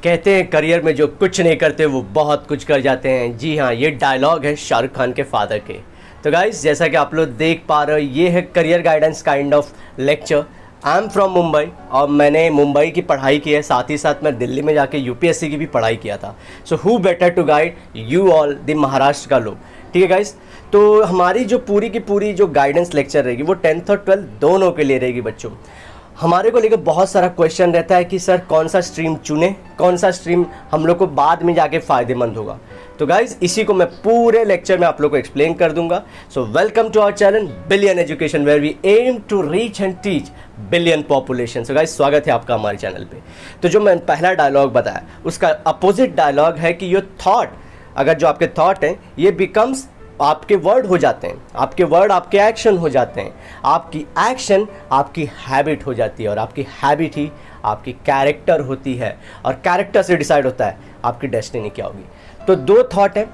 कहते हैं करियर में जो कुछ नहीं करते वो बहुत कुछ कर जाते हैं। जी हाँ, ये डायलॉग है शाहरुख खान के फादर के। तो गाइस, जैसा कि आप लोग देख पा रहे हो, ये है career guidance kind of lecture. I am from Mumbai और मैंने मुंबई की पढ़ाई की है, साथ ही साथ मैं दिल्ली में जाके यूपीएससी की भी पढ़ाई किया था। So who better to guide you all the Maharashtra का लोग। ठीक है गाइस, तो हमारी जो पूरी की पूरी जो गाइडेंस लेक्चर रहेगी वो 10th और 12th दोनों के लिए रहेगी बच्चों। हमारे को लेकर बहुत सारा क्वेश्चन रहता है कि सर कौन सा स्ट्रीम चुने, कौन सा स्ट्रीम हम लोग को बाद में जाके फ़ायदेमंद होगा। तो गाइज, इसी को मैं पूरे लेक्चर में आप लोग को एक्सप्लेन कर दूंगा। So welcome to our channel billion education, where we aim to reach and teach billion population. So guys, स्वागत है आपका हमारे चैनल पे। तो जो मैं पहला डायलॉग बताया उसका अपोजिट डायलॉग है कि योर थॉट, अगर जो आपके थॉट हैं ये बिकम्स आपके वर्ड हो जाते हैं, आपके वर्ड आपके एक्शन हो जाते हैं, आपकी एक्शन आपकी हैबिट हो जाती है और आपकी हैबिट ही आपकी कैरेक्टर होती है और कैरेक्टर से डिसाइड होता है आपकी डेस्टिनी क्या होगी। तो दो थॉट है,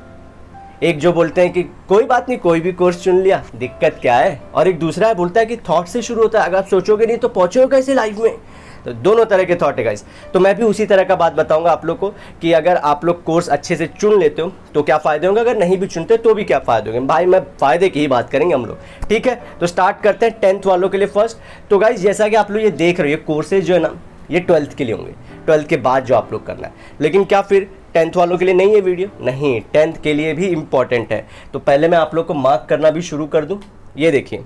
एक जो बोलते हैं कि कोई बात नहीं, कोई भी कोर्स चुन लिया, दिक्कत क्या है, और एक दूसरा है बोलता है कि थॉट से शुरू होता है, अगर आप सोचोगे नहीं तो पहुंचोगे कैसे लाइफ में। तो दोनों तरह के थॉट है गाइस। तो मैं भी उसी तरह का बात बताऊंगा आप लोग को कि अगर आप लोग कोर्स अच्छे से चुन लेते हो तो क्या फ़ायदे होंगे, अगर नहीं भी चुनते तो भी क्या फ़ायदे होंगे। भाई मैं फ़ायदे की ही बात करेंगे हम लोग, ठीक है। तो स्टार्ट करते हैं 10th वालों के लिए फर्स्ट। तो गाइस, जैसा कि आप लोग ये देख रहे हो, ये कोर्सेज जो है ना ये 12th के लिए होंगे, 12th के बाद जो आप लोग करना है। लेकिन क्या फिर 10th वालों के लिए नहीं है वीडियो? नहीं, 10th के लिए भी इंपॉर्टेंट है। तो पहले मैं आप लोग को मार्क करना भी शुरू कर दूं। ये देखिए,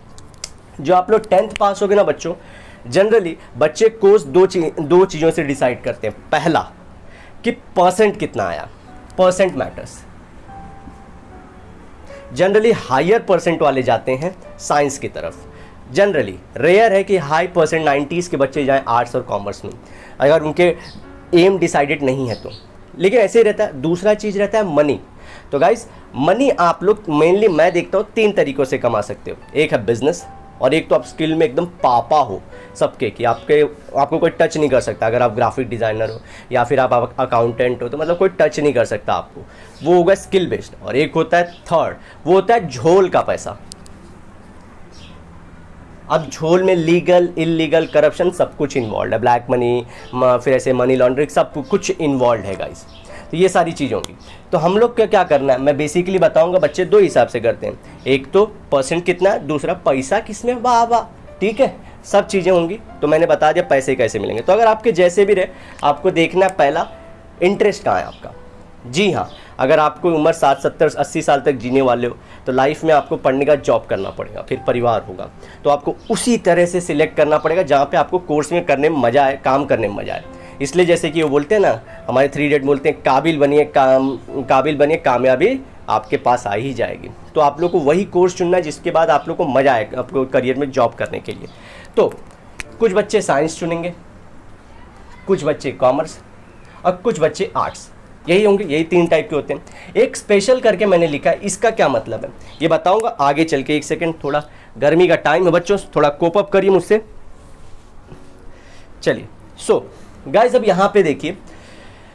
जो आप लोग 10th पास हो गए ना बच्चों, जनरली बच्चे कोर्स दो चीज़ों से डिसाइड करते हैं। पहला कि परसेंट कितना आया, percent matters. Generally higher percent वाले जाते हैं साइंस की तरफ। जनरली रेयर है कि हाई परसेंट 90s के बच्चे जाएं आर्ट्स और कॉमर्स में, अगर उनके एम डिसाइडेड नहीं है तो। लेकिन ऐसे ही रहता है। दूसरा चीज़ रहता है मनी। तो गाइस, मनी आप लोग मेनली मैं देखता हूँ 3 तरीक़ों से कमा सकते हो। एक है बिजनेस, और एक तो आप स्किल में एकदम पापा हो सबके, कि आपको कोई टच नहीं कर सकता। अगर आप ग्राफिक डिज़ाइनर हो या फिर आप अकाउंटेंट हो तो मतलब कोई टच नहीं कर सकता आपको, वो होगा स्किल बेस्ड। और एक होता है थर्ड, वो होता है झोल का पैसा। अब झोल में लीगल इलीगल करप्शन सब कुछ इन्वॉल्व है, ब्लैक मनी, फिर ऐसे मनी लॉन्ड्रिंग, सब कुछ इन्वॉल्व है गाइस। तो ये सारी चीज़ होंगी। तो हम लोग क्या करना है, मैं बेसिकली बताऊंगा। बच्चे 2 हिसाब से करते हैं, एक तो परसेंट कितना है, दूसरा पैसा किसमें, वाह वाह, ठीक है, सब चीज़ें होंगी। तो मैंने बता दिया पैसे कैसे मिलेंगे। तो अगर आपके जैसे भी रहे, आपको देखना है पहला इंटरेस्ट कहाँ है आपका। जी हाँ, अगर आपको उम्र 60, 70, 80 साल तक जीने वाले हो तो लाइफ में आपको पढ़ने का जॉब करना पड़ेगा, फिर परिवार होगा। तो आपको उसी तरह से सिलेक्ट करना पड़ेगा जहाँ पे आपको कोर्स में करने में मज़ा आए, काम करने में मज़ा आए। इसलिए जैसे कि वो बोलते हैं ना, हमारे 3 इडियट बोलते हैं, काबिल बनिए कामयाबी आपके पास आ ही जाएगी। तो आप लोग को वही कोर्स चुनना है जिसके बाद आप लोग को मज़ा आए आपको करियर में जॉब करने के लिए। तो कुछ बच्चे साइंस चुनेंगे, कुछ बच्चे कॉमर्स और कुछ बच्चे आर्ट्स। यही होंगे, यही 3 टाइप के होते हैं। एक स्पेशल करके मैंने लिखा है, इसका क्या मतलब है ये बताऊंगा आगे चल के। 1 सेकेंड, थोड़ा गर्मी का टाइम है बच्चों, थोड़ा कोप अप करिए मुझसे। चलिए, सो गाइस, अब यहाँ पे देखिए,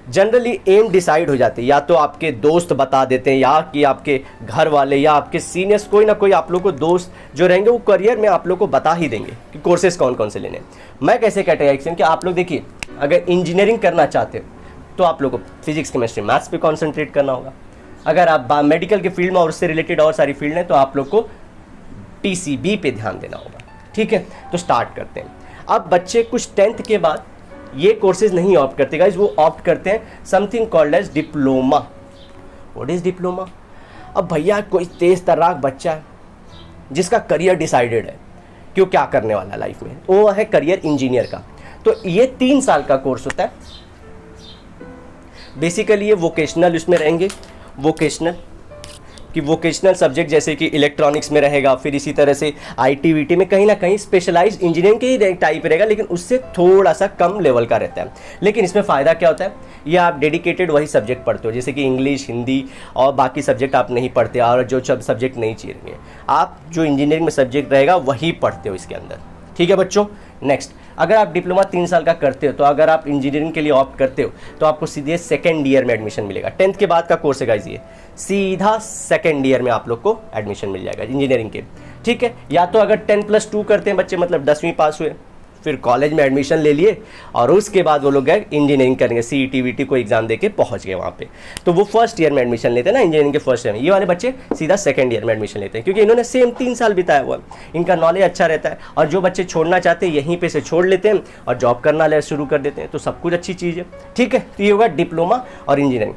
जनरली एम डिसाइड हो जाते हैं, या तो आपके दोस्त बता देते हैं, या कि आपके घर वाले या आपके सीनियर्स, कोई ना कोई आप लोग को दोस्त जो रहेंगे वो करियर में आप लोग को बता ही देंगे कि कोर्सेज कौन कौन से लेने हैं। मैं कैसे कैटेगराइज कि आप लोग देखिए, अगर इंजीनियरिंग करना चाहते हो तो आप लोग को फिजिक्स केमिस्ट्री मैथ्स पे कॉन्सेंट्रेट करना होगा। अगर आप मेडिकल के फील्ड में और उससे रिलेटेड और सारी फील्ड हैं तो आप लोग को PCB पे ध्यान देना होगा, ठीक है। तो स्टार्ट करते हैं। अब बच्चे कुछ 10th के बाद ये कोर्सेज नहीं ऑप्ट करते गाइस, वो ऑप्ट करते हैं something called as diploma. What is diploma? अब भैया कोई तेज तर्राक बच्चा है जिसका करियर डिसाइडेड है कि वो क्या करने वाला है लाइफ में, वो है करियर इंजीनियर का। तो ये 3 साल का कोर्स होता है। बेसिकली ये वोकेशनल उसमें रहेंगे, वोकेशनल सब्जेक्ट जैसे कि इलेक्ट्रॉनिक्स में रहेगा, फिर इसी तरह से IT-VT में कहीं ना कहीं स्पेशलाइज्ड इंजीनियरिंग के ही टाइप रहेगा, लेकिन उससे थोड़ा सा कम लेवल का रहता है। लेकिन इसमें फ़ायदा क्या होता है, ये आप डेडिकेटेड वही सब्जेक्ट पढ़ते हो, जैसे कि इंग्लिश, हिंदी और बाकी सब्जेक्ट आप नहीं पढ़ते, और जो सब्जेक्ट नहीं चाहिए आप जो इंजीनियरिंग में सब्जेक्ट रहेगा वही पढ़ते हो इसके अंदर, ठीक है बच्चों। नेक्स्ट, अगर आप डिप्लोमा 3 साल का करते हो, तो अगर आप इंजीनियरिंग के लिए ऑप्ट करते हो तो आपको सीधे 2nd ईयर में एडमिशन मिलेगा। 10th के बाद का कोर्स है गाइस, ये सीधा 2nd ईयर में आप लोग को एडमिशन मिल जाएगा इंजीनियरिंग के, ठीक है। या तो अगर 10+2 करते हैं बच्चे, मतलब 10वीं पास हुए, फिर कॉलेज में एडमिशन ले लिए और उसके बाद वो लोग गए इंजीनियरिंग करेंगे, CET VT को एग्जाम देके पहुंच गए वहाँ पे। तो वो फर्स्ट ईयर में एडमिशन लेते हैं ना, इंजीनियरिंग के फर्स्ट ईयर में। ये वाले बच्चे सीधा सेकंड ईयर में एडमिशन लेते हैं, क्योंकि इन्होंने सेम 3 साल बिताया हुआ, इनका नॉलेज अच्छा रहता है। और जो बच्चे छोड़ना चाहते हैं यहीं पे से छोड़ लेते हैं और जॉब करना शुरू कर देते हैं, तो सब कुछ अच्छी चीज़ है, ठीक है। तो ये होगा डिप्लोमा और इंजीनियरिंग।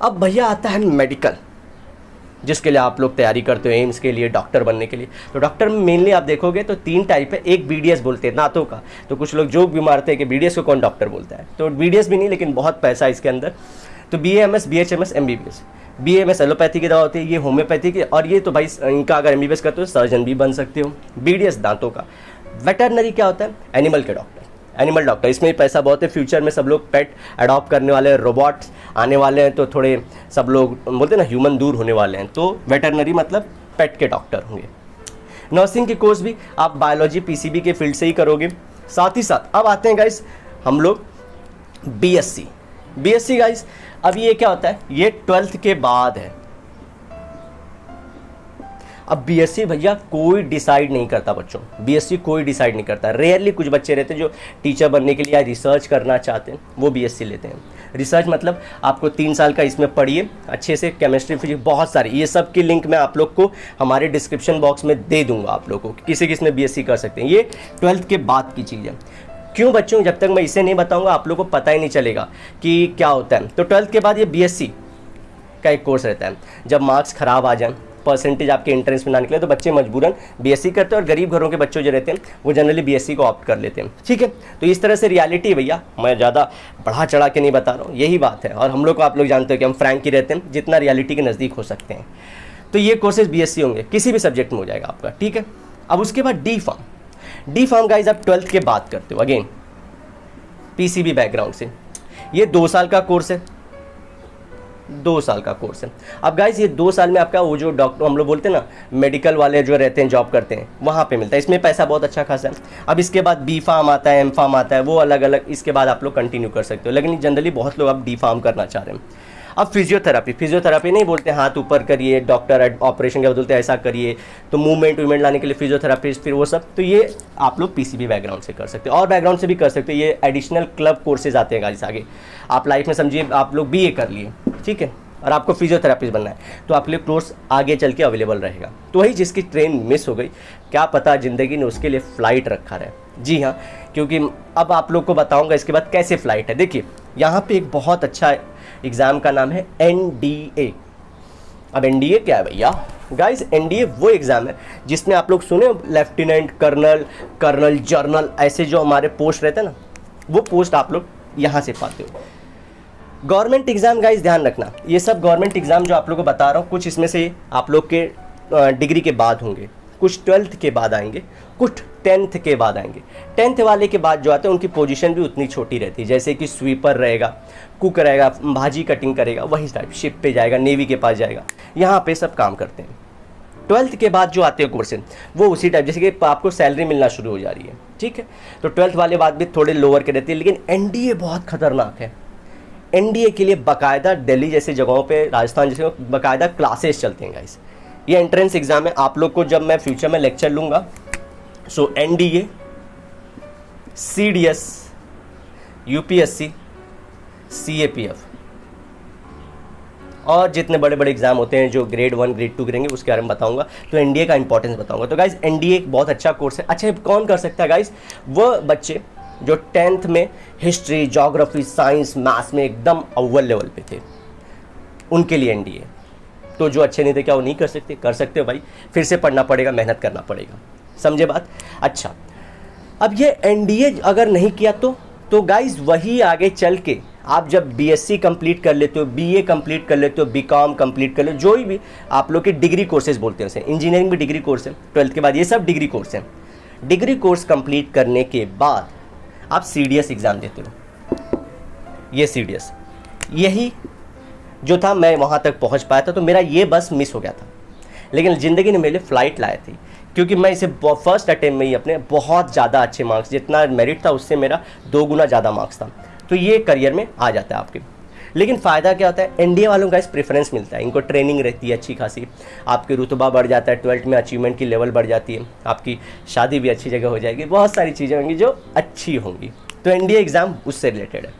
अब भैया आता है मेडिकल, जिसके लिए आप लोग तैयारी करते हो एम्स के लिए, डॉक्टर बनने के लिए। तो डॉक्टर में मेनली आप देखोगे तो 3 टाइप है। एक BDS बोलते हैं दांतों का, तो कुछ लोग जोक भी मारते हैं कि BDS को कौन डॉक्टर बोलता है, तो BDS भी नहीं, लेकिन बहुत पैसा है इसके अंदर। तो BAMS BHMS MBBS। BAMS allopathy की दवा होती है, ये होम्योपैथी की, और ये तो भाई इनका अगर MBBS करते हो सर्जन भी बन सकते हो। BDS दांतों का। वेटरनरी क्या होता है? एनिमल के डॉक्टर, एनिमल डॉक्टर। इसमें भी पैसा बहुत है, फ्यूचर में सब लोग पेट अडॉप्ट करने वाले हैं, रोबोट्स आने वाले हैं, तो थोड़े सब लोग बोलते हैं ना ह्यूमन दूर होने वाले हैं, तो वेटरनरी मतलब पेट के डॉक्टर होंगे। नर्सिंग की कोर्स भी आप बायोलॉजी PCB के फील्ड से ही करोगे। साथ ही साथ अब आते हैं गाइस हम लोग BSc गाइस। अब ये क्या होता है? ये 12th के बाद है। अब BSc भैया कोई डिसाइड नहीं करता बच्चों, BSc कोई डिसाइड नहीं करता। रेयरली कुछ बच्चे रहते हैं जो टीचर बनने के लिए या रिसर्च करना चाहते हैं, वो BSc लेते हैं। रिसर्च मतलब आपको 3 साल का इसमें पढ़िए अच्छे से, केमिस्ट्री फिजिक्स बहुत सारी, ये सब की लिंक मैं आप लोग को हमारे डिस्क्रिप्शन बॉक्स में दे दूंगा आप लोग को, किसी किस में BSc कर सकते हैं। ये 12th के बाद की चीज़ है। क्यों बच्चों? जब तक मैं इसे नहीं बताऊंगा आप लोग को पता ही नहीं चलेगा कि क्या होता है। तो 12th के बाद ये BSc का एक कोर्स रहता है। जब मार्क्स खराब आ जाए, परसेंटेज आपके एंट्रेंस में ना निकले, तो बच्चे मजबूरन BSc करते हैं, और गरीब घरों के बच्चों जो रहते हैं वो जनरली BSc को ऑप्ट कर लेते हैं, ठीक है। तो इस तरह से रियलिटी भैया, मैं ज़्यादा बढ़ा चढ़ा के नहीं बता रहा हूँ, यही बात है। और हम लोग को आप लोग जानते हो कि हम फ्रैंक ही रहते हैं, जितना रियलिटी के नज़दीक हो सकते हैं। तो ये कोर्सेज BSc होंगे, किसी भी सब्जेक्ट में हो जाएगा आपका, ठीक है। अब उसके बाद डी फार्म गाइज आप 12th के बाद करते हो, अगेन PCB बैकग्राउंड से। ये 2 साल का कोर्स है, 2 साल का कोर्स है। अब गाइज ये 2 साल में आपका वो जो डॉक्टर हम लोग बोलते हैं ना, मेडिकल वाले जो रहते हैं जॉब करते हैं, वहाँ पे मिलता है। इसमें पैसा बहुत अच्छा खासा है। अब इसके बाद B फार्म आता है, M फार्म आता है, वो अलग अलग इसके बाद आप लोग कंटिन्यू कर सकते हो, लेकिन जनरली बहुत लोग अब D फार्म करना चाह रहे हैं। अब फिजियोथेरापी नहीं बोलते हाथ ऊपर करिए, डॉक्टर ऑपरेशन के बदलते ऐसा करिए, तो मूवमेंट लाने के लिए फिजियोथेरापिस्ट, फिर वो सब, तो ये आप लोग PCB बैकग्राउंड से कर सकते हो, और बैकग्राउंड से भी कर सकते हो। ये एडिशनल क्लब कोर्सेज आते हैं गाइस आगे। आप लाइफ में समझिए आप लोग BA कर लिए, ठीक है, और आपको फिजियोथेरापिस्ट बनना है, तो आपके लिए कोर्स आगे चल के अवेलेबल रहेगा। तो वही जिसकी ट्रेन मिस हो गई, क्या पता ज़िंदगी ने उसके लिए फ़्लाइट रखा रहे। जी हाँ, क्योंकि अब आप लोग को बताऊंगा इसके बाद कैसे फ़्लाइट है। देखिए यहाँ पे एक बहुत अच्छा एग्ज़ाम का नाम है NDA। अब NDA क्या है भैया? गाइस NDA वो एग्ज़ाम है जिसमें आप लोग सुने लेफ्टिनेंट, कर्नल, जर्नल, ऐसे जो हमारे पोस्ट रहते हैं ना, वो पोस्ट आप लोग यहाँ से पाते हो। गवर्नमेंट एग्ज़ाम गाइस ध्यान रखना, ये सब गवर्नमेंट एग्ज़ाम जो आप लोग को बता रहा हूँ, कुछ इसमें से आप लोग के डिग्री के बाद होंगे, कुछ 12th के बाद आएंगे, कुछ 10th के बाद आएंगे। 10th वाले के बाद जो आते हैं उनकी पोजीशन भी उतनी छोटी रहती है, जैसे कि स्वीपर रहेगा, कुक रहेगा, भाजी कटिंग करेगा, वही टाइप, शिप पे जाएगा, नेवी के पास जाएगा, यहाँ पे सब काम करते हैं। 12th के बाद जो आते हैं कोर्सेज वो उसी टाइप, जैसे कि आपको सैलरी मिलना शुरू हो जा रही है, ठीक है। तो 12th वाले बाद भी थोड़े लोअर के रहते हैं, लेकिन NDA बहुत खतरनाक है। NDA के लिए बाकायदा दिल्ली जैसे जगहों पे, राजस्थान जैसे बाकायदा क्लासेस चलते हैं गाइस। ये एंट्रेंस एग्जाम है, आप लोग को जब मैं फ्यूचर में लेक्चर लूँगा, सो NDA, CDS, UPSC, CAPF और जितने बड़े बड़े एग्जाम होते हैं जो ग्रेड 1 ग्रेड 2 करेंगे उसके बारे में बताऊंगा। तो NDA का इंपॉर्टेंस बताऊंगा। तो गाइज NDA एक बहुत अच्छा कोर्स है। अच्छा, कौन कर सकता है गाइज? वो बच्चे जो 10th में हिस्ट्री, ज्योग्राफी, साइंस, मैथ्स में एकदम अव्वल लेवल पे थे, उनके लिए NDA। तो जो अच्छे नहीं थे क्या वो नहीं कर सकते? कर सकते हो भाई, फिर से पढ़ना पड़ेगा, मेहनत करना पड़ेगा, समझे बात? अच्छा, अब ये NDA अगर नहीं किया तो गाइज वही आगे चल के आप जब BSc कंप्लीट कर लेते हो, BA कंप्लीट कर लेते हो, BCom कंप्लीट कर लेते हो, जो भी आप लोग के डिग्री कोर्सेज बोलते हैं उसे, इंजीनियरिंग भी डिग्री कोर्स है 12th के बाद, ये सब डिग्री कोर्स हैं। डिग्री कोर्स कंप्लीट करने के बाद आप CDS एग्ज़ाम देते हो। ये CDS यही जो था, मैं वहाँ तक पहुँच पाया था, तो मेरा ये बस मिस हो गया था, लेकिन ज़िंदगी ने मेरे लिए फ़्लाइट लाए थी, क्योंकि मैं इसे फर्स्ट अटेम्प्ट में ही अपने बहुत ज़्यादा अच्छे मार्क्स, जितना मेरिट था उससे मेरा 2 गुना ज़्यादा मार्क्स था, तो ये करियर में आ जाता है आपके। लेकिन फ़ायदा क्या होता है, एनडीए वालों का इस प्रेफरेंस मिलता है, इनको ट्रेनिंग रहती है अच्छी खासी, आपकी रुतबा बढ़ जाता है, 12th में अचीवमेंट की लेवल बढ़ जाती है, आपकी शादी भी अच्छी जगह हो जाएगी, बहुत सारी चीज़ें होंगी जो अच्छी होंगी। तो एनडीए एग्ज़ाम उससे रिलेटेड है।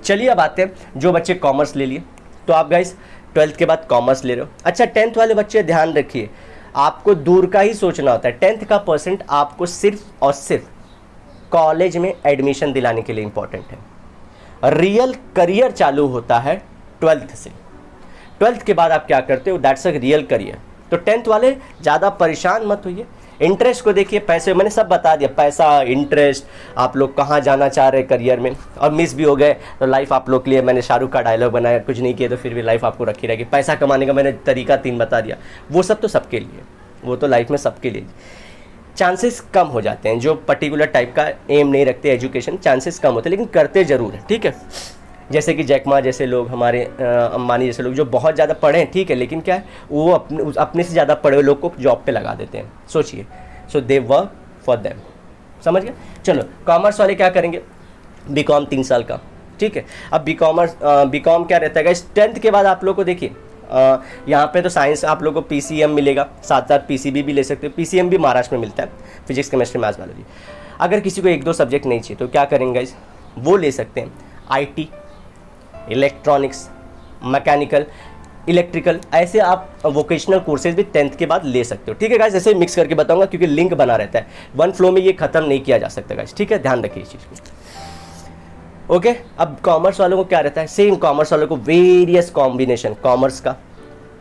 चलिए अब आते हैं जो बच्चे कॉमर्स ले लिए, तो आप गाइस 12th के बाद कॉमर्स ले रहे हो। अच्छा 10th वाले बच्चे ध्यान रखिए, आपको दूर का ही सोचना होता है। 10th का परसेंट आपको सिर्फ और सिर्फ कॉलेज में एडमिशन दिलाने के लिए इंपॉर्टेंट है। रियल करियर चालू होता है 12th से। 12th के बाद आप क्या करते हो, दैट्स अ रियल करियर। तो 10th वाले ज़्यादा परेशान मत होइए, इंटरेस्ट को देखिए, पैसे मैंने सब बता दिया, पैसा, इंटरेस्ट, आप लोग कहाँ जाना चाह रहे हैं करियर में, और मिस भी हो गए तो लाइफ आप लोग के लिए, मैंने शाहरुख का डायलॉग बनाया, कुछ नहीं किया तो फिर भी लाइफ आपको रखी रहेगी। पैसा कमाने का मैंने तरीका 3 बता दिया, वो सब तो सबके लिए, वो तो लाइफ में सबके लिए। चांसेस कम हो जाते हैं, जो पर्टिकुलर टाइप का एम नहीं रखते एजुकेशन, चांसेस कम होते हैं, लेकिन करते ज़रूर है, ठीक है। जैसे कि जैकमा जैसे लोग, हमारे अंबानी जैसे लोग जो बहुत ज़्यादा पढ़े हैं, ठीक है, लेकिन क्या है वो अपने से ज़्यादा पढ़े हुए लोग को जॉब पे लगा देते हैं, सोचिए। सो दे वर्क फॉर देम, समझ गए। चलो कॉमर्स वाले क्या करेंगे, बीकॉम 3 साल का, ठीक है। अब बीकॉम क्या रहता है, 10th के बाद आप लोग को देखिए, यहाँ पे तो साइंस आप लोगों को पीसीएम मिलेगा, साथ साथ पीसीबी भी ले सकते हो। पीसीएम भी महाराष्ट्र में मिलता है, फिजिक्स केमिस्ट्री मैथ्स बायोलॉजी। अगर किसी को 1-2 सब्जेक्ट नहीं चाहिए तो क्या करेंगे गाइस, वो ले सकते हैं आईटी, इलेक्ट्रॉनिक्स, मैकेनिकल, इलेक्ट्रिकल, ऐसे आप वोकेशनल कोर्सेज भी 10th के बाद ले सकते हो, ठीक है गाइस। ऐसे मिक्स करके बताऊंगा क्योंकि लिंक बना रहता है, वन फ्लो में ये खत्म नहीं किया जा सकता गाइस, ठीक है, ध्यान रखिए इस चीज़ को। ओके, अब कॉमर्स वालों को क्या रहता है, सेम कॉमर्स वालों को वेरियस कॉम्बिनेशन, कॉमर्स का,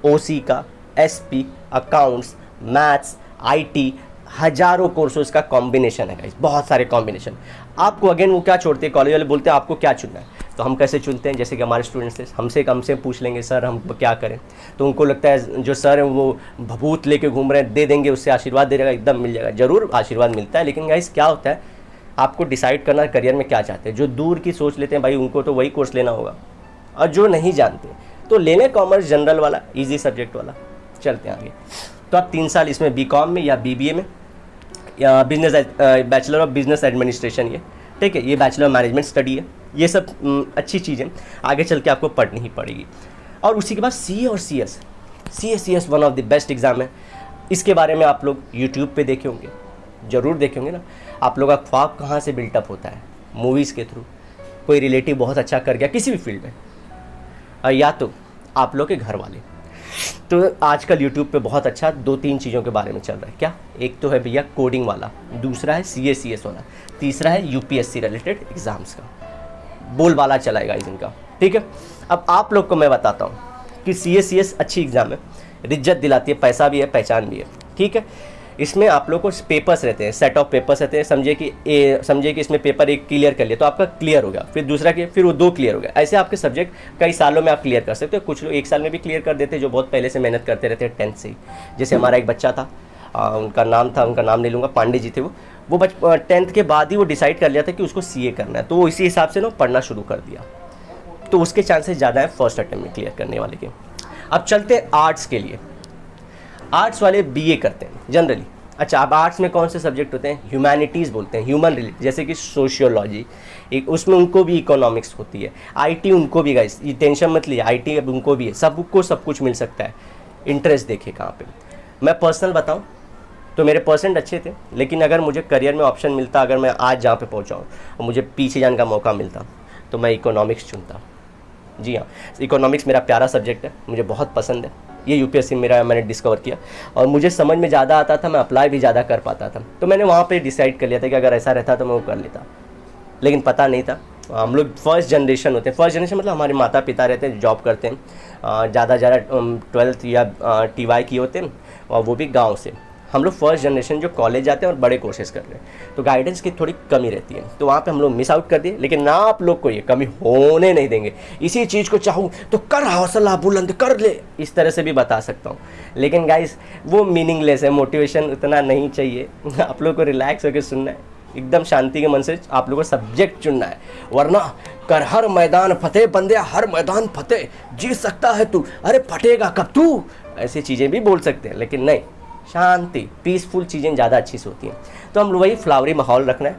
ओसी का, एसपी, अकाउंट्स, मैथ्स, आईटी, हजारों कोर्सेज का कॉम्बिनेशन है गाइस, बहुत सारे कॉम्बिनेशन। आपको अगेन वो क्या छोड़ते हैं, कॉलेज वाले बोलते हैं आपको क्या चुनना है, तो हम कैसे चुनते हैं, जैसे कि हमारे स्टूडेंट्स थे, हमसे पूछ लेंगे सर हम क्या करें, तो उनको लगता है जो सर हैं वो भभूत लेके घूम रहे हैं, दे देंगे उससे आशीर्वाद दे देगा, एकदम मिल जाएगा, जरूर आशीर्वाद मिलता है। लेकिन गाइस क्या होता है, आपको डिसाइड करना करियर में क्या चाहते हैं। जो दूर की सोच लेते हैं भाई उनको तो वही कोर्स लेना होगा, और जो नहीं जानते तो ले लें कॉमर्स जनरल वाला, ईजी सब्जेक्ट वाला। चलते हैं आगे, तो आप 3 साल इसमें बीकॉम में या बीबीए में या business, bachelor of business administration, ये ठीक है, ये बैचलर मैनेजमेंट स्टडी है, ये सब अच्छी चीज़ें आगे चल के आपको पढ़नी ही पड़ेगी। और उसी के बाद सी और C S one of the best exam है। इसके बारे में आप लोग यूट्यूब पे देखे होंगे, ज़रूर देखे होंगे ना। आप लोग का ख्वाब कहाँ से बिल्टअप होता है, मूवीज़ के थ्रू, कोई रिलेटिव बहुत अच्छा कर गया किसी भी फील्ड में, और या तो आप लोग के घर वाले। तो आजकल यूट्यूब पे बहुत अच्छा 2-3 चीज़ों के बारे में चल रहा है, क्या, एक तो है भैया कोडिंग वाला, दूसरा है CA/CS वाला, तीसरा है यूपीएससी रिलेटेड एग्ज़ाम्स का, बोलबाला चलाएगा इनका, ठीक है। अब आप लोग को मैं बताता हूँ कि CA/CS अच्छी एग्ज़ाम है, इज्जत दिलाती है, पैसा भी है, पहचान भी है, ठीक है। इसमें आप लोग को पेपर्स रहते हैं, सेट ऑफ पेपर्स रहते हैं, समझिए कि इसमें पेपर 1 क्लियर कर लिया तो आपका क्लियर हो गया, फिर दूसरा के फिर वो 2 क्लियर हो गया, ऐसे आपके सब्जेक्ट कई सालों में आप क्लियर कर सकते हो। कुछ लोग 1 साल में भी क्लियर कर देते हैं जो बहुत पहले से मेहनत करते रहते हैं 10th से ही। जैसे हमारा एक बच्चा था, उनका नाम नहीं लूँगा, पांडे जी थे, वो 10th के बाद ही वो डिसाइड कर लिया था कि उसको CA करना है, तो वो इसी हिसाब से ना पढ़ना शुरू कर दिया, तो उसके चांसेस ज़्यादा है फर्स्ट अटेम्प्ट में क्लियर करने वाले के। अब चलते हैं आर्ट्स के लिए। आर्ट्स वाले BA करते हैं जनरली। अच्छा, अब आर्ट्स में कौन से सब्जेक्ट होते हैं, ह्यूमैनिटीज़ बोलते हैं, ह्यूमन रिलेटेड, जैसे कि सोशियोलॉजी, एक उसमें उनको भी इकोनॉमिक्स होती है, IT उनको भी, गाइस ये टेंशन मत लिए, IT अब उनको भी है, सबको सब कुछ मिल सकता है, इंटरेस्ट देखे कहाँ पे। मैं पर्सनल बताऊँ तो मेरे परसेंट अच्छे थे, लेकिन अगर मुझे करियर में ऑप्शन मिलता, अगर मैं आज जहाँ पे पहुँचा हूँ और मुझे पीछे जाने का मौका मिलता तो मैं इकोनॉमिक्स चुनता। जी हाँ, इकोनॉमिक्स मेरा प्यारा सब्जेक्ट है, मुझे बहुत पसंद है, ये यूपीएससी मैंने डिस्कवर किया और मुझे समझ में ज़्यादा आता था, मैं अप्लाई भी ज़्यादा कर पाता था, तो मैंने वहाँ पे डिसाइड कर लिया था कि अगर ऐसा रहता तो मैं वो कर लेता, लेकिन पता नहीं था। हम लोग फर्स्ट जनरेशन होते हैं, फर्स्ट जनरेशन मतलब हमारे माता पिता रहते हैं, जॉब करते हैं, ज़्यादा 12th या TY किए होते हैं, और वो भी गाँव से। हम लोग फर्स्ट जनरेशन जो कॉलेज जाते हैं और बड़े कोर्सेज कर रहे हैं, तो गाइडेंस की थोड़ी कमी रहती है, तो वहाँ पे हम लोग मिस आउट कर दिए। लेकिन ना आप लोग को ये कमी होने नहीं देंगे, इसी चीज़ को चाहूँ तो कर, हौसला बुलंद कर ले, इस तरह से भी बता सकता हूँ। लेकिन गाइस वो मीनिंगलेस है, मोटिवेशन उतना नहीं चाहिए, आप लोग को रिलैक्स होकर सुनना है, एकदम शांति के मन से आप लोगों को सब्जेक्ट चुनना है, वरना कर हर मैदान फतेह बंदे, हर मैदान फतेह, जीत सकता है तू, अरे फटेगा कब तू, ऐसी चीज़ें भी बोल सकते हैं, लेकिन नहीं, शांति पीसफुल चीज़ें ज़्यादा अच्छी से होती हैं। तो हम लोग वही फ्लावरी माहौल रखना है,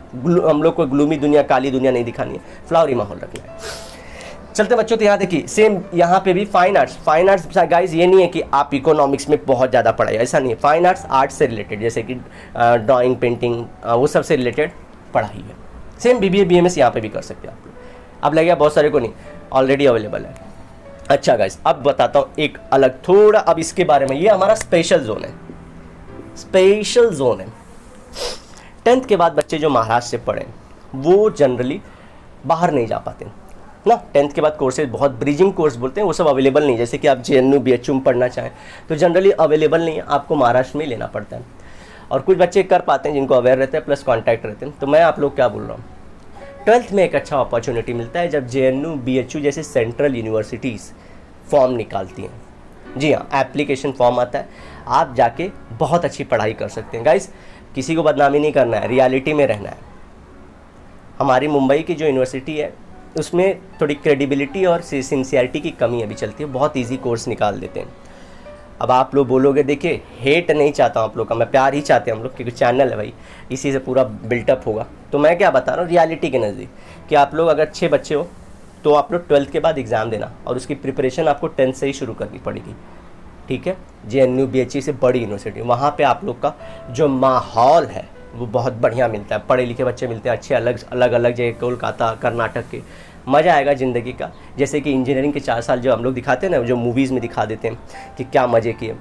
हम लोग को ग्लूमी दुनिया, काली दुनिया नहीं दिखानी है, फ्लावरी माहौल रखना है। चलते बच्चों, तो यहाँ देखिए सेम यहाँ पे भी फाइन आर्ट्स गाइज ये नहीं है कि आप इकोनॉमिक्स में बहुत ज़्यादा पढ़ाई, ऐसा नहीं है। फाइन आर्ट्स से रिलेटेड, जैसे कि ड्राइंग, पेंटिंग, वो सब से रिलेटेड पढ़ाई है। सेम BBA BMS यहाँ पे भी कर सकते हैं आप लोग। अब लगेगा बहुत सारे को नहीं, ऑलरेडी अवेलेबल है। अच्छा गाइज, अब बताता हूँ एक अलग थोड़ा अब इसके बारे में। ये हमारा स्पेशल जोन है, स्पेशल जोन है। 10th के बाद बच्चे जो महाराष्ट्र से पढ़े वो जनरली बाहर नहीं जा पाते ना। 10th के बाद कोर्सेज बहुत ब्रिजिंग कोर्स बोलते हैं, वो सब अवेलेबल नहीं। जैसे कि आप JNU BHU में पढ़ना चाहें तो जनरली अवेलेबल नहीं है, आपको महाराष्ट्र में लेना पड़ता है। और कुछ बच्चे कर पाते हैं जिनको अवेयर रहते हैं प्लस कॉन्टैक्ट रहते हैं। तो मैं आप लोग क्या बोल रहा हूँ, 12th में एक अच्छा अपॉर्चुनिटी मिलता है जब JNU BHU जैसे सेंट्रल यूनिवर्सिटीज़ फॉर्म निकालती हैं। जी हाँ, एप्लीकेशन फॉर्म आता है, आप जाके बहुत अच्छी पढ़ाई कर सकते हैं। गाइस, किसी को बदनामी नहीं करना है, रियलिटी में रहना है। हमारी मुंबई की जो यूनिवर्सिटी है उसमें थोड़ी क्रेडिबिलिटी और सिंसियरिटी की कमी अभी चलती है, बहुत इजी कोर्स निकाल देते हैं। अब आप लोग बोलोगे, देखिए हेट नहीं चाहता हूँ आप लोग का, मैं प्यार ही चाहते हैं हम लोग, क्योंकि चैनल है भाई, इसी से पूरा बिल्टअप होगा। तो मैं क्या बता रहा हूँ रियलिटी के नज़दीक, कि आप लोग अगर अच्छे बच्चे हो तो आप लोग 12th के बाद एग्ज़ाम देना, और उसकी प्रिपरेशन आपको 10th से ही शुरू करनी पड़ेगी। ठीक है, JNU BHU से बड़ी यूनिवर्सिटी, वहाँ पे आप लोग का जो माहौल है वो बहुत बढ़िया मिलता है, पढ़े लिखे बच्चे मिलते हैं अच्छे, अलग अलग जगह, कोलकाता, कर्नाटक के। मज़ा आएगा ज़िंदगी का। जैसे कि इंजीनियरिंग के 4 साल जो हम लोग दिखाते हैं ना, जो मूवीज़ में दिखा देते हैं कि क्या मज़े किए।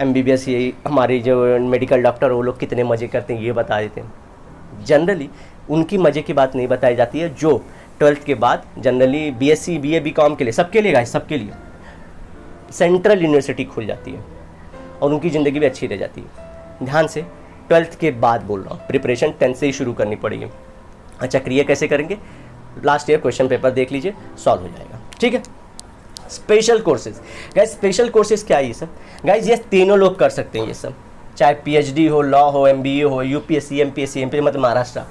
MBBS ये हमारी जो मेडिकल डॉक्टर वो लोग कितने मज़े करते हैं ये बता देते हैं। जनरली उनकी मज़े की बात नहीं बताई जाती है जो 12th के बाद जनरली BSc BA BCom के लिए, सबके लिए गाइस, सबके लिए सेंट्रल यूनिवर्सिटी खुल जाती है और उनकी ज़िंदगी भी अच्छी रह जाती है। ध्यान से, 12th के बाद बोल रहा हूँ, प्रिपरेशन 10th से ही शुरू करनी पड़ेगी। अच्छा, क्रिया कैसे करेंगे, लास्ट ईयर क्वेश्चन पेपर देख लीजिए, सॉल्व हो जाएगा। ठीक है, special courses guys, special courses क्या है ये सब गाइस, ये तीनों लोग कर सकते हैं ये सब, चाहे PhD हो, लॉ हो, MBA हो, UPSC MPSC MP मतलब महाराष्ट्र,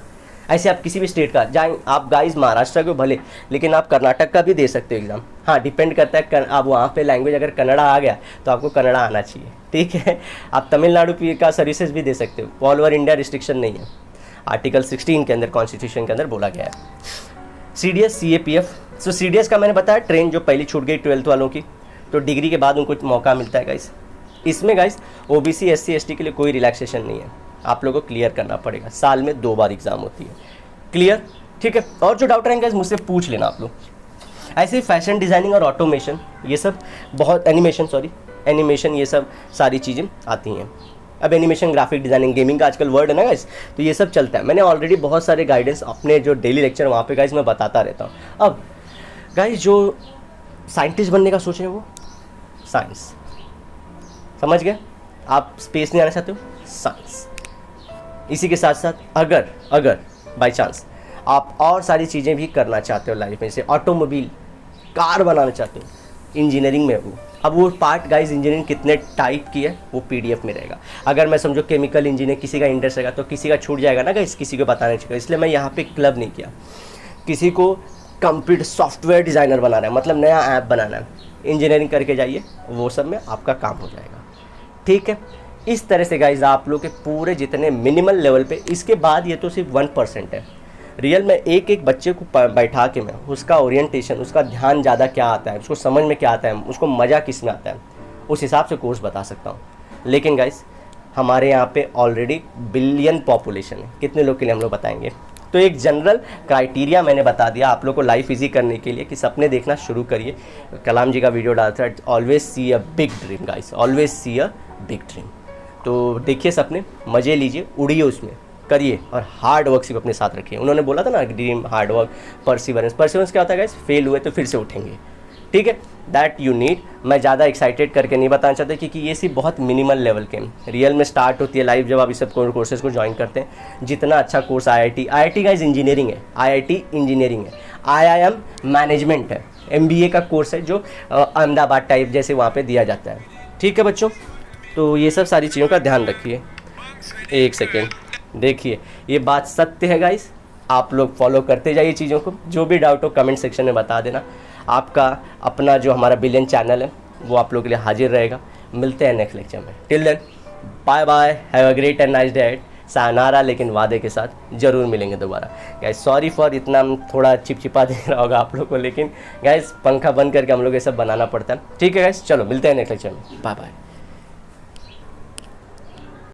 ऐसे आप किसी भी स्टेट का जाए आप गाइस, महाराष्ट्र के भले, लेकिन आप कर्नाटक का भी दे सकते हो एग्जाम। हाँ, डिपेंड करता है आप वहाँ पे लैंग्वेज, अगर कन्नड़ा आ गया तो आपको कन्नड़ा आना चाहिए। ठीक है, आप तमिलनाडु का सर्विसेज भी दे सकते हो, ऑल ओवर इंडिया रिस्ट्रिक्शन नहीं है, आर्टिकल 16 के अंदर कॉन्स्टिट्यूशन के अंदर बोला गया है। CDS CAPF, सो CDS का मैंने बताया ट्रेन जो पहली छूट गई 12th वालों की, तो डिग्री के बाद उनको मौका मिलता है गाइस। इसमें गाइस OBC SC ST के लिए कोई रिलैक्सेशन नहीं है, आप लोगों को क्लियर करना पड़ेगा, साल में 2 बार एग्जाम होती है। क्लियर, ठीक है। और जो डाउट रहेंगे मुझसे पूछ लेना आप लोग। ऐसे ही फैशन डिज़ाइनिंग और ऑटोमेशन, ये सब बहुत, एनिमेशन ये सब सारी चीज़ें आती हैं। अब एनिमेशन, ग्राफिक डिज़ाइनिंग, गेमिंग का आजकल वर्ड है ना गाइस, तो ये सब चलता है। मैंने ऑलरेडी बहुत सारे गाइडेंस अपने जो डेली लेक्चर वहाँ पे गाइस मैं बताता रहता हूँ। अब गाइस जो साइंटिस्ट बनने का सोच रहे हैं वो साइंस, समझ गए आप, स्पेस नहीं आना चाहते हो साइंस। इसी के साथ साथ अगर बाय चांस आप और सारी चीज़ें भी करना चाहते हो लाइफ में, जैसे ऑटोमोबाइल, कार बनाना चाहते हो, इंजीनियरिंग में वो, अब वो पार्ट गाइस इंजीनियरिंग कितने टाइप की है वो PDF में रहेगा। अगर मैं समझो केमिकल इंजीनियर किसी का इंटरेस्ट रहेगा तो किसी का छूट जाएगा ना गाइस, किसी को बताना चाहिए, इसलिए मैं यहाँ पे क्लब नहीं किया। किसी को कंप्यूटर सॉफ्टवेयर डिज़ाइनर बनाना है, मतलब नया ऐप बनाना है, इंजीनियरिंग करके जाइए, वो सब में आपका काम हो जाएगा। ठीक है, इस तरह से गाइस आप लोग के पूरे जितने मिनिमल लेवल पे, इसके बाद ये तो सिर्फ 1% है। रियल में एक बच्चे को बैठा के मैं उसका ओरिएंटेशन, उसका ध्यान ज़्यादा क्या आता है, उसको समझ में क्या आता है, उसको मज़ा किस में आता है, उस हिसाब से कोर्स बता सकता हूँ। लेकिन गाइस हमारे यहाँ पे ऑलरेडी बिलियन पॉपुलेशन है, कितने लोग के लिए हम लोग बताएंगे। तो एक जनरल क्राइटेरिया मैंने बता दिया आप लोग को लाइफ इजी करने के लिए कि सपने देखना शुरू करिए। कलाम जी का वीडियो डालता है, always see a big dream guys, always see a big dream. तो देखिए सपने, मज़े लीजिए, उड़िए उसमें, करिए और हार्ड वर्क सिर्फ अपने साथ रखिए। उन्होंने बोला था ना, ड्रीम, हार्ड वर्क, परसिवरेंस क्या होता है गाइस, फेल हुए तो फिर से उठेंगे। ठीक है, दैट यू नीड। मैं ज़्यादा एक्साइटेड करके नहीं बताना चाहता क्योंकि ये सिर्फ बहुत मिनिमल लेवल के रियल में स्टार्ट होती है लाइफ जब आप इस सब कोर्सेज को ज्वाइन करते हैं। जितना अच्छा कोर्स IIT गाइस इंजीनियरिंग है, IIT इंजीनियरिंग है, IIM मैनेजमेंट है, MBA का कोर्स है जो अहमदाबाद टाइप जैसे वहाँ पर दिया जाता है। ठीक है बच्चों, तो ये सब सारी चीज़ों का ध्यान रखिए। एक सेकेंड, देखिए ये बात सत्य है गाइस, आप लोग फॉलो करते जाइए चीज़ों को। जो भी डाउट हो कमेंट सेक्शन में बता देना। आपका अपना जो हमारा बिलियन चैनल है वो आप लोगों के लिए हाजिर रहेगा। मिलते हैं नेक्स्ट लेक्चर में। Till then bye bye, have a great and nice day. Sayonara, लेकिन वादे के साथ ज़रूर मिलेंगे दोबारा। गाइस सॉरी फॉर इतना थोड़ा चिपचिपा दे रहा होगा आप लोग को, लेकिन गाइस पंखा बंद करके हम लोग ये सब बनाना पड़ता है। ठीक है गाइस, चलो मिलते हैं नेक्स्ट लेक्चर में, बाय बाय।